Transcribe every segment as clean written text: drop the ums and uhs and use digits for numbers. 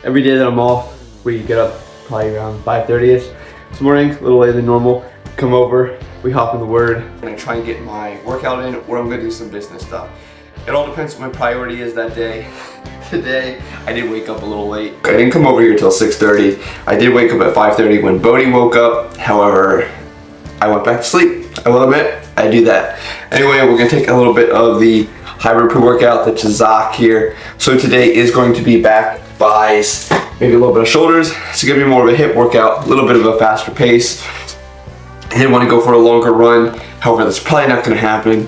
Every day that I'm off, we get up probably around 5:30ish this morning, a little later than normal. Come over, we hop in the Word. I'm gonna try and get my workout in, or I'm gonna do some business stuff. It all depends what my priority is that day. Today, I did wake up a little late. I didn't come over here till 6:30. I did wake up at 5:30 when Bodie woke up. However, I went back to sleep. I will admit, I do that. Anyway, we're gonna take a little bit of the hybrid pre-workout, the Chazak here. So today is going to be back, buys, maybe a little bit of shoulders. It's gonna be more of a hip workout, a little bit of a faster pace. I didn't want to go for a longer run. However, that's probably not gonna happen.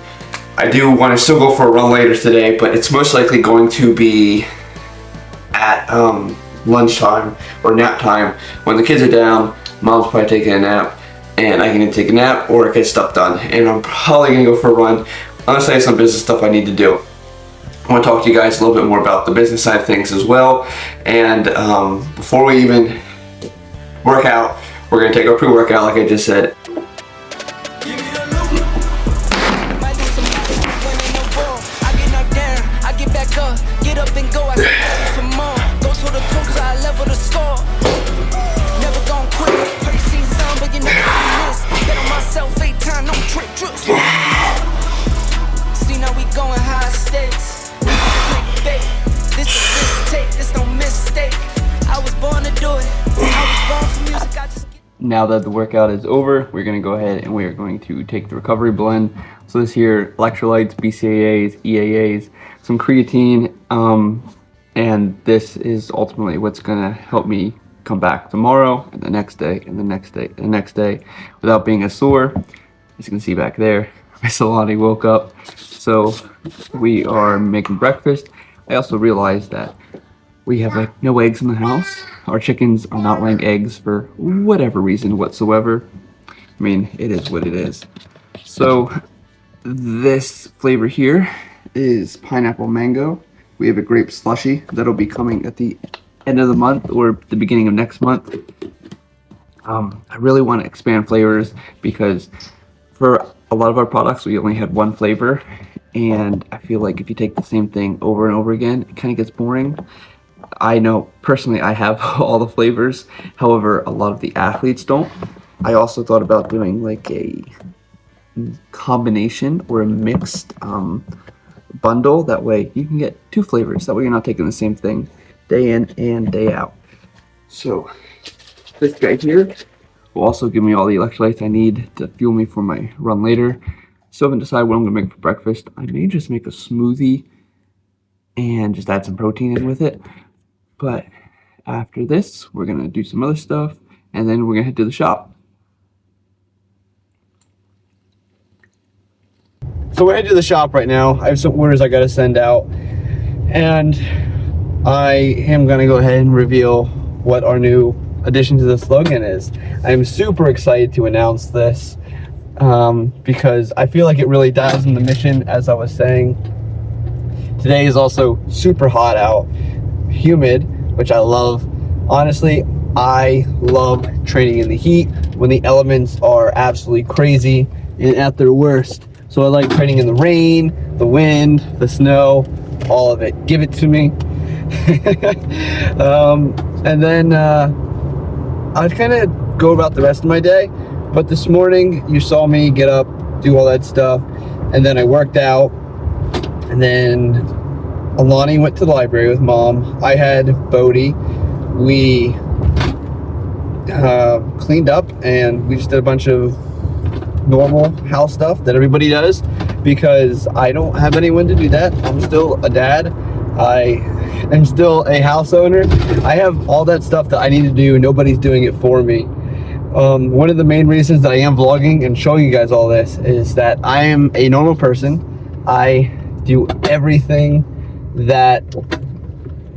I do want to still go for a run later today, but it's most likely going to be at lunchtime or nap time. When the kids are down, mom's probably taking a nap, and I can either take a nap or get stuff done. And I'm probably gonna go for a run. Honestly, I have some business stuff I need to do. I want to talk to you guys a little bit more about the business side of things as well. And before we even work out, we're gonna take our pre-workout like I just said. Now that the workout is over, we're going to go ahead and we are going to take the recovery blend. So this here, electrolytes, BCAAs, EAAs, some creatine, and this is ultimately what's going to help me come back tomorrow and the next day and the next day and the next day without being as sore. As you can see back there, my Solani woke up. So we are making breakfast. I also realized that we have like no eggs in the house. Our chickens are not laying eggs for whatever reason whatsoever. I mean, it is what it is. So this flavor here is pineapple mango. We have a grape slushy that'll be coming at the end of the month or the beginning of next month. I really want to expand flavors because for a lot of our products, we only had one flavor. And I feel like if you take the same thing over and over again, it kind of gets boring. I know personally I have all the flavors, however a lot of the athletes don't. I also thought about doing like a combination or a mixed bundle. That way you can get two flavors, that way you're not taking the same thing day in and day out. So this guy here will also give me all the electrolytes I need to fuel me for my run later. Still haven't decided what I'm gonna make for breakfast. I may just make a smoothie and just add some protein in with it. But after this, we're gonna do some other stuff, and then we're gonna head to the shop. So we're headed to the shop right now. I have some orders I gotta send out, and I am gonna go ahead and reveal what our new addition to the slogan is. I'm super excited to announce this because I feel like it really dials in the mission, as I was saying. Today is also super hot out. Humid, which I love. Honestly, I love training in the heat when the elements are absolutely crazy and at their worst. So I like training in the rain, the wind, the snow, all of it. Give it to me. And then I'd kind of go about the rest of my day. But this morning, you saw me get up, do all that stuff, and then I worked out, and then Alani went to the library with mom. I had Bodie. We cleaned up and we just did a bunch of normal house stuff that everybody does because I don't have anyone to do that. I'm still a dad. I am still a house owner. I have all that stuff that I need to do. Nobody's doing it for me. One of the main reasons that I am vlogging and showing you guys all this is that I am a normal person. I do everything that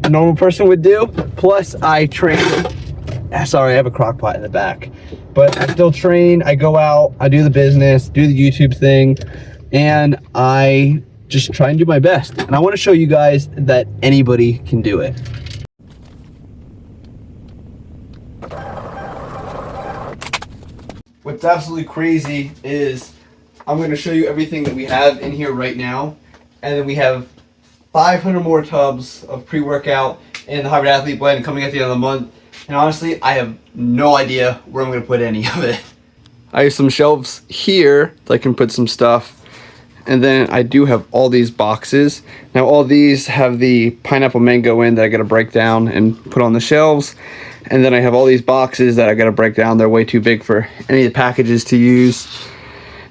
a normal person would do, plus I train. Sorry, I have a crock pot in the back, but I still train. I go out, I do the business, do the YouTube thing, and I just try and do my best. And I want to show you guys that anybody can do it. What's absolutely crazy is I'm going to show you everything that we have in here right now, and then we have 500 more tubs of pre-workout in the hybrid athlete blend coming at the end of the month. And honestly, I have no idea where I'm going to put any of it. I have some shelves here that I can put some stuff. And then I do have all these boxes. Now all these have the pineapple mango in that I got to break down and put on the shelves. And then I have all these boxes that I got to break down. They're way too big for any of the packages to use.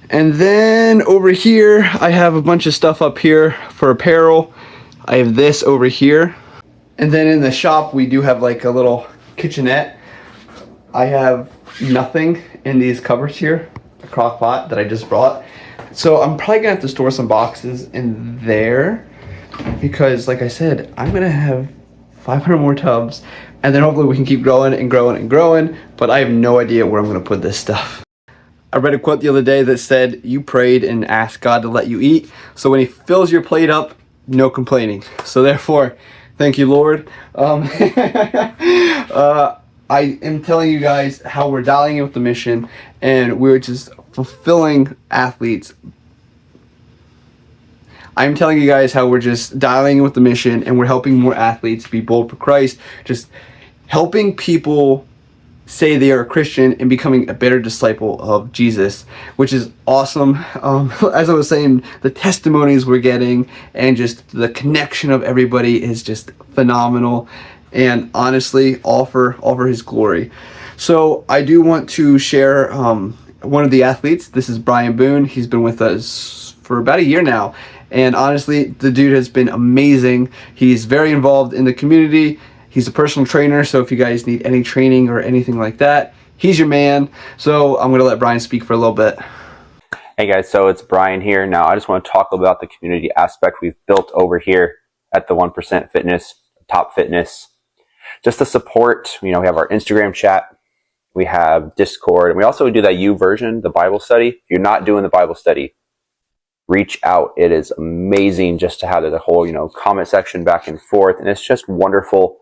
And then over here, I have a bunch of stuff up here for apparel. I have this over here. And then in the shop, we do have like a little kitchenette. I have nothing in these cupboards here, a crock pot that I just brought. So I'm probably gonna have to store some boxes in there because like I said, I'm gonna have 500 more tubs and then hopefully we can keep growing and growing and growing, but I have no idea where I'm gonna put this stuff. I read a quote the other day that said, you prayed and asked God to let you eat. So when he fills your plate up, no complaining. So therefore, thank you, Lord. I am telling you guys how we're dialing in with the mission and we're just fulfilling athletes. I'm telling you guys how we're just dialing in with the mission and we're helping more athletes be bold for Christ, just helping people say they are a Christian and becoming a better disciple of Jesus, which is awesome. As I was saying, the testimonies we're getting and just the connection of everybody is just phenomenal. And honestly, all for his glory. So I do want to share one of the athletes. This is Brian Boone. He's been with us for about a year now. And honestly, the dude has been amazing. He's very involved in the community. He's a personal trainer. So if you guys need any training or anything like that, he's your man. So I'm going to let Brian speak for a little bit. Hey guys, so it's Brian here. Now I just want to talk about the community aspect we've built over here at the 1% Fitness, Top Fitness. Just to support, we have our Instagram chat, we have Discord, and we also do that U version, the Bible study. If you're not doing the Bible study, reach out. It is amazing just to have the whole, comment section back and forth, and it's just wonderful.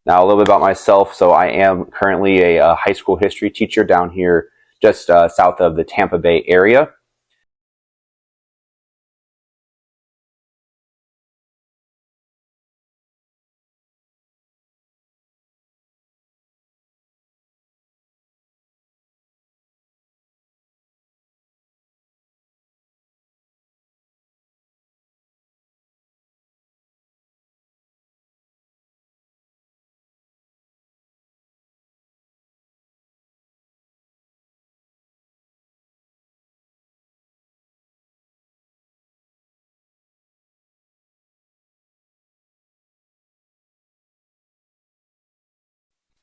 Now, a little bit about myself. So I am currently a high school history teacher down here just south of the Tampa Bay area.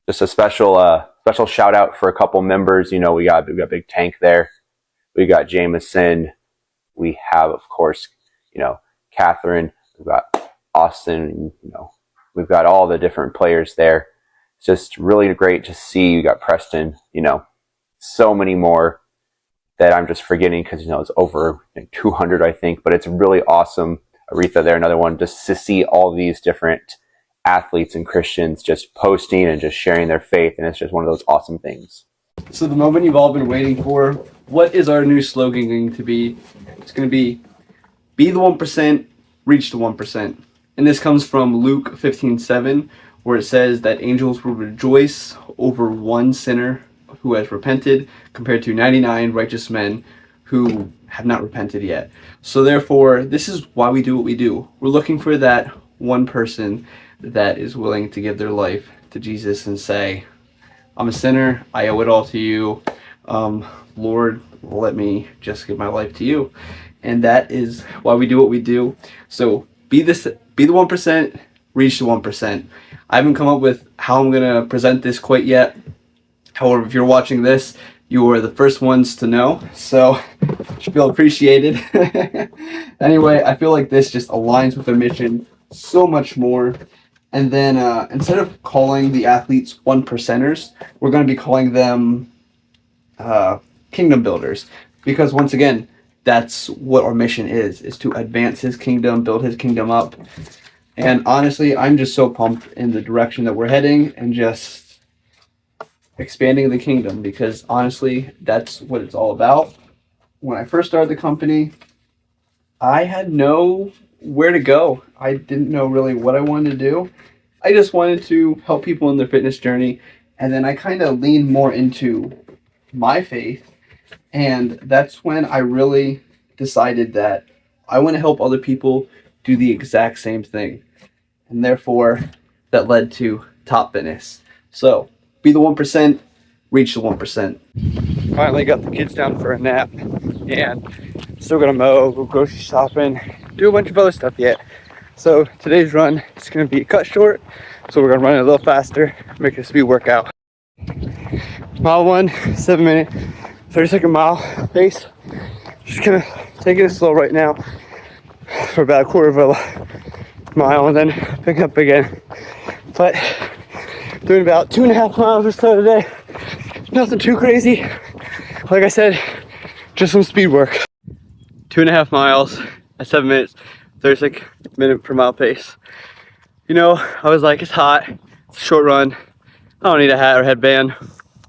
Just a special shout out for a couple members. We got Big Tank there. We got Jameson. We have, of course, Catherine. We've got Austin. We've got all the different players there. It's just really great to see. You got Preston. So many more that I'm just forgetting because it's over 200, I think. But it's really awesome. Aretha there, another one. Just to see all these different athletes and Christians just posting and just sharing their faith, and it's just one of those awesome things. So the moment you've all been waiting for, what is our new slogan going to be? It's going to be the 1%, reach the 1%. And this comes from Luke 15:7, where it says that angels will rejoice over one sinner who has repented compared to 99 righteous men who have not repented yet. So therefore, this is why we do what we do. We're looking for that one person that is willing to give their life to Jesus and say, I'm a sinner, I owe it all to you. Lord, let me just give my life to you. And that is why we do what we do. So be the 1%, reach the 1%. I haven't come up with how I'm gonna present this quite yet. However, if you're watching this, you are the first ones to know, so you feel appreciated. Anyway, I feel like this just aligns with our mission so much more. And then instead of calling the athletes 1%ers, we're going to be calling them kingdom builders, because once again, that's what our mission is to advance his kingdom, build his kingdom up. And honestly, I'm just so pumped in the direction that we're heading and just expanding the kingdom, because honestly, that's what it's all about. When I first started the company, I had no where to go. I didn't know really what I wanted to do. I just wanted to help people in their fitness journey. And then I kind of leaned more into my faith. And that's when I really decided that I want to help other people do the exact same thing. And therefore, that led to Top Fitness. So, be the 1%, reach the 1%. Finally got the kids down for a nap. And still gonna mow, go grocery shopping, do a bunch of other stuff yet. So today's run is gonna be cut short. So we're gonna run it a little faster, make it a speed workout. Mile 1, 7 minute, 30-second mile pace. Just gonna take it slow right now for about a quarter of a mile and then pick up again. But doing about 2.5 miles or so today. Nothing too crazy. Like I said, just some speed work. 2.5 miles at 7 minutes, 36 minute per mile pace. You know, I was like, it's hot, it's a short run, I don't need a hat or headband.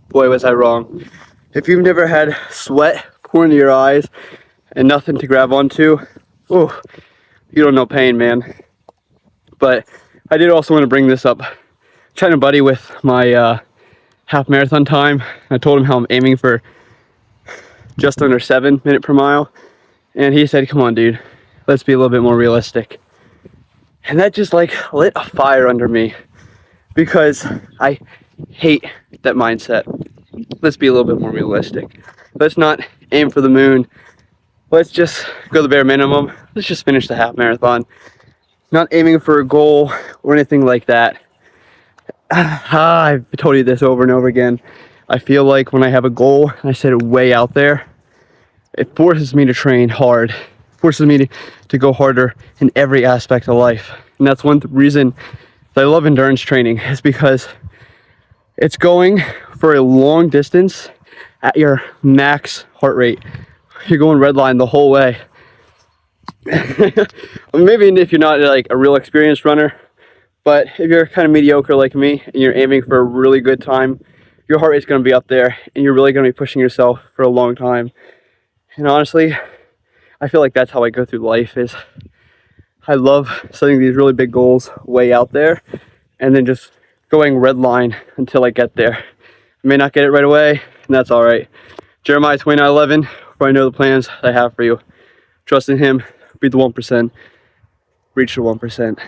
Boy, was I wrong. If you've never had sweat pour into your eyes and nothing to grab onto, oh, you don't know pain, man. But I did also want to bring this up. Trying to buddy with my half marathon time. I told him how I'm aiming for just under 7 minutes per mile. And he said, come on, dude, let's be a little bit more realistic. And that just like lit a fire under me, because I hate that mindset. Let's be a little bit more realistic. Let's not aim for the moon. Let's just go the bare minimum. Let's just finish the half marathon. Not aiming for a goal or anything like that. I've told you this over and over again. I feel like when I have a goal, I set it way out there, it forces me to train hard, forces me to go harder in every aspect of life. And that's one reason that I love endurance training, is because it's going for a long distance at your max heart rate. You're going red line the whole way. Maybe if you're not like a real experienced runner, but if you're kind of mediocre like me and you're aiming for a really good time, your heart rate's going to be up there and you're really going to be pushing yourself for a long time. And honestly, I feel like that's how I go through life. Is I love setting these really big goals way out there and then just going red line until I get there. I may not get it right away, and that's all right. Jeremiah 29:11, for I know the plans I have for you. Trust in him, be the 1%, reach the 1%.